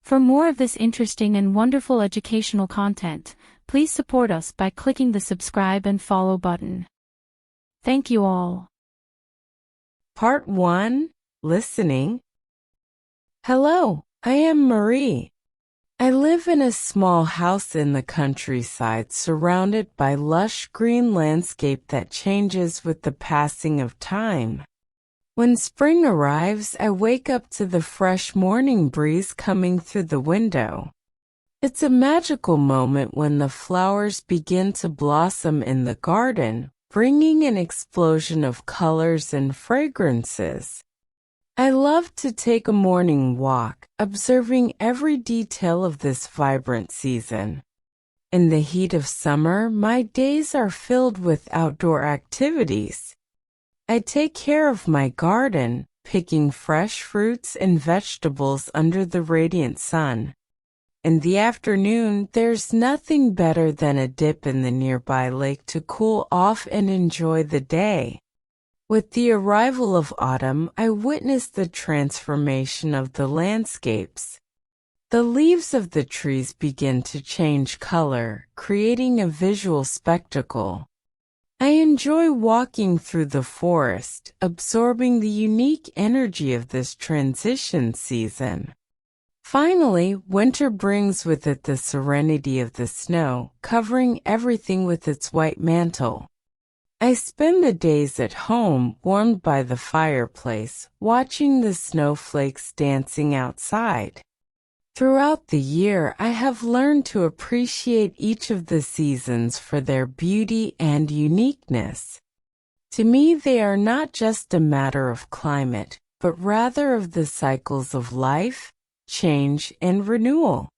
For more of this interesting and wonderful educational content, please support us by clicking the subscribe and follow button. Thank you all. Part 1. Listening. Hello, I am Marie. I live in a small house in the countryside surrounded by lush green landscape that changes with the passing of time. When spring arrives, I wake up to the fresh morning breeze coming through the window. It's a magical moment when the flowers begin to blossom in the garden, bringing an explosion of colors and fragrances. I love to take a morning walk, observing every detail of this vibrant season. In the heat of summer, my days are filled with outdoor activities. I take care of my garden, picking fresh fruits and vegetables under the radiant sun. In the afternoon, there's nothing better than a dip in the nearby lake to cool off and enjoy the day. With the arrival of autumn, I witnessed the transformation of the landscapes. The leaves of the trees begin to change color, creating a visual spectacle. I enjoy walking through the forest, absorbing the unique energy of this transition season. Finally, winter brings with it the serenity of the snow, covering everything with its white mantle. I spend the days at home, warmed by the fireplace, watching the snowflakes dancing outside. Throughout the year, I have learned to appreciate each of the seasons for their beauty and uniqueness. To me, they are not just a matter of climate, but rather of the cycles of life, change, and renewal.